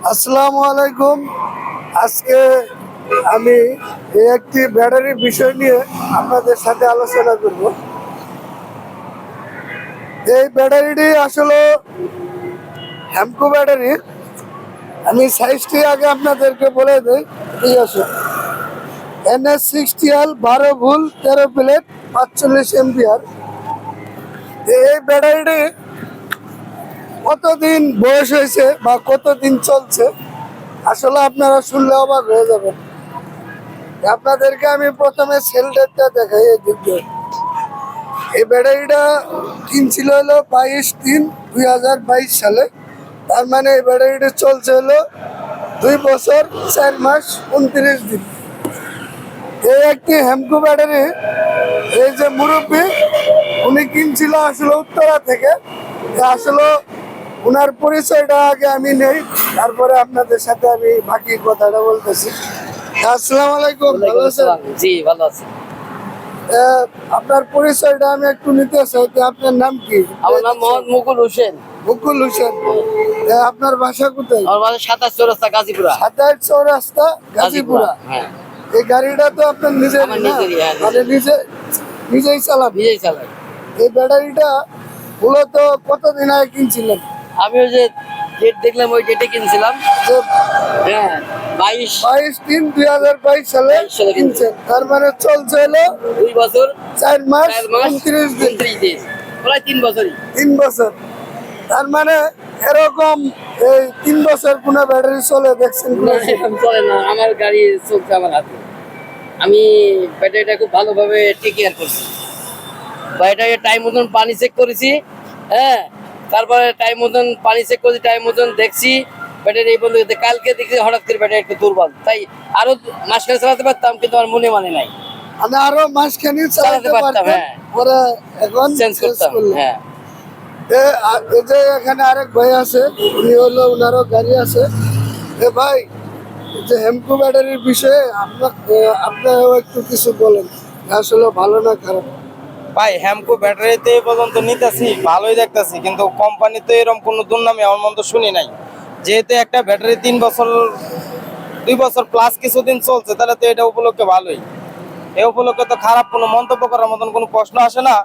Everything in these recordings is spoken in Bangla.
আসসালামু আলাইকুম। আজকে আমি একটি ব্যাটারির বিষয় নিয়ে আপনাদের সাথে আলোচনা করব। এই ব্যাটারিটি আসলে হ্যামকো ব্যাটারি। আমি সাইজটি আগে আপনাদেরকে বলে দিই। ঠিক আছে, NS60L 12 ভোল্ট 13 প্লেট 45 এম্পিয়ার। এই ব্যাটারিটি কতদিন বয়স হয়েছে বা কতদিন চলছে আসলে আপনারা শুনলে অবাক হয়ে যাবেন। আপনাদেরকে আমি প্রথমে সেল ডেটটা দেখাই। এই দিক দিয়ে এই ব্যাটারিটা কিনছিল হলো 22/3/2022 সালে। তার মানে এই ব্যাটারিটা চলছে হলো 2 বছর 4 মাস 29 দিন। এই একটি হ্যামকো ব্যাটারি, এই যে মুরব্বী উনি কিনছিল আসলে উত্তরা থেকে। আসলে ওনার পরিচয়টা আগে আমি নেই, তারপরে আপনাদের সাথে আমি বাকি কথাটা বলতেছি। আসসালামু আলাইকুম, ভালো আছেন? জি, ভালো আছি। আপনার পরিচয়টা আমি একটু নিতে চাই। আপনার নাম কি? আমার নাম মোহাম্মদ মুকুল হোসেন। মুকুল হোসেন। আপনার বাসা কোথায়? আমার বাসা 27 চৌরাস্তা গাজীপুরা। 27 চৌরাস্তা গাজীপুরা। হ্যাঁ, এই গাড়িটা তো আপনার নিজের, আমার নিজেরই, হ্যাঁ, মানে নিজেই চালান? নিজেই চালাই। এই ব্যাটারিটা মূলত কতদিন আগে কিনছিলেন? আমি ওই যে ডেট দেখলাম, ওই ডেটে কিনছিলাম। যে হ্যাঁ, 22/3/2022 সালে 22 সালে কিনছেন। তার মানে চলছে হলো 2 বছর 4 মাস 4 মাস 29 দিন, 29 দিন, প্রায় 3 বছরই। 3 বছর। তার মানে এরকম এই 3 বছর কোনো ব্যাটারি চলে দেখছেন? না, এরকম চলে না। আমার গাড়ি চলছে আমার হাতে। আমি ব্যাটারিটা খুব ভালোভাবে টেক কেয়ার করছি। ব্যাটারি টাইম মতন পানি চেক করেছি। হ্যাঁ, তারপরে টাইম মতন পানি চেক করেছি, টাইম মতন দেখছি। ব্যাটারি এই বন্ধু কালকে দেখছি হঠাৎ করে ব্যাটারি একটু দুর্বল, তাই আরো মাসখানে চালাতে পারতাম, কিন্তু আমার মনে মানে নাই। আমি আরো মাসখানি চালাতে পারতাম, পারতাম, হ্যাঁ। পরে এখন চেঞ্জ করতাম, করলাম। হ্যাঁ। এই যে এখানে আরেক ভাই আছে, উনি হলো, উনারও গাড়ি আছে। ভাই, এই যে হেমকো ব্যাটারির বিষয়ে আপনারাও একটু কিছু বলেন, আসলে ভালো না খারাপ? ভাই, হ্যামকো ব্যাটারিতে এই পর্যন্ত নিতেছি, ভালোই দেখতেছি, কিন্তু কোম্পানিতে এরকম কোনো দুর্নামে আমার মতো শুনি নাই। যেহেতু একটা ব্যাটারি 3 বছর 2 বছর প্লাস কিছুদিন চলছে, তাহলে তো এটা উপলক্ষে ভালোই। এই উপলক্ষে তো খারাপ কোনো মন্তব্য করার মতন কোনো প্রশ্ন আসে না।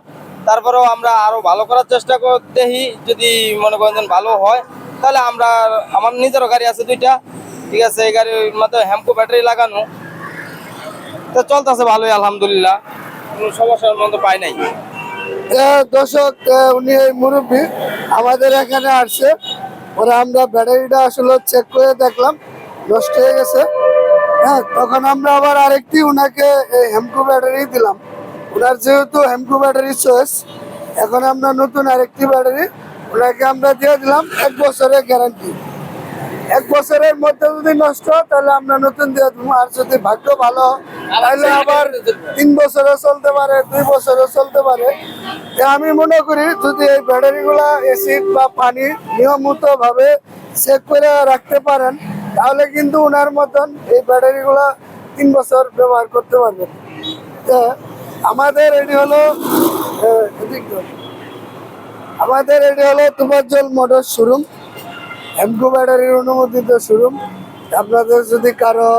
তারপরেও আমরা আরো ভালো করার চেষ্টা দেখি, যদি মনে করেন যেন ভালো হয়, তাহলে আমার নিজেরও গাড়ি আছে 2টা। ঠিক আছে, এই গাড়ির মধ্যে হ্যামকো ব্যাটারি লাগানো, তো চলতেছে ভালোই আলহামদুলিল্লাহ, কোনো সমস্যার মধ্যে পাই নাই। দর্শক, উনি এই মুরব্বী আমাদের এখানে আসছে। পরে আমরা ব্যাটারিটা আসলে চেক করে দেখলাম নষ্ট হয়ে গেছে। হ্যাঁ, তখন আমরা আবার আরেকটি উনাকে এই হেমকো ব্যাটারি দিলাম। ওনার যেহেতু হেমকো ব্যাটারি চয়েস, এখন আমরা নতুন আরেকটি ব্যাটারি ওনাকে আমরা দিয়ে দিলাম 1 বছরের গ্যারান্টি। 1 বছরের মধ্যে যদি নষ্ট হয় তাহলে আমরা নতুন দিয়ে দেবো। আর যদি ভাগ্য ভালো তাহলে আবার 3 বছরও চলতে পারে, 2 বছরও চলতে পারে। আমি মনে করি যদি এই ব্যাটারিগুলা অ্যাসিড বা পানি নিয়মিত ভাবে চেক করে রাখতে পারেন, তাহলে কিন্তু ওনার মতন এই ব্যাটারিগুলা 3 বছর ব্যবহার করতে পারবেন। তো আমাদের এটি হলো আমাদের এটি হলো তুফাজ্জল মোটরস শোরুম, হেমকো ব্যাটারির অনুমোদিত শোরুম। আপনাদের যদি কারো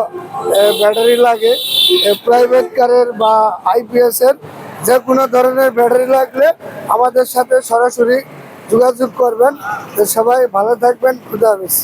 ব্যাটারি লাগে, প্রাইভেট কারের বা IPS এর যে কোনো ধরনের ব্যাটারি লাগলে আমাদের সাথে সরাসরি যোগাযোগ করবেন। তো সবাই ভালো থাকবেন, খুদা হাফেজ।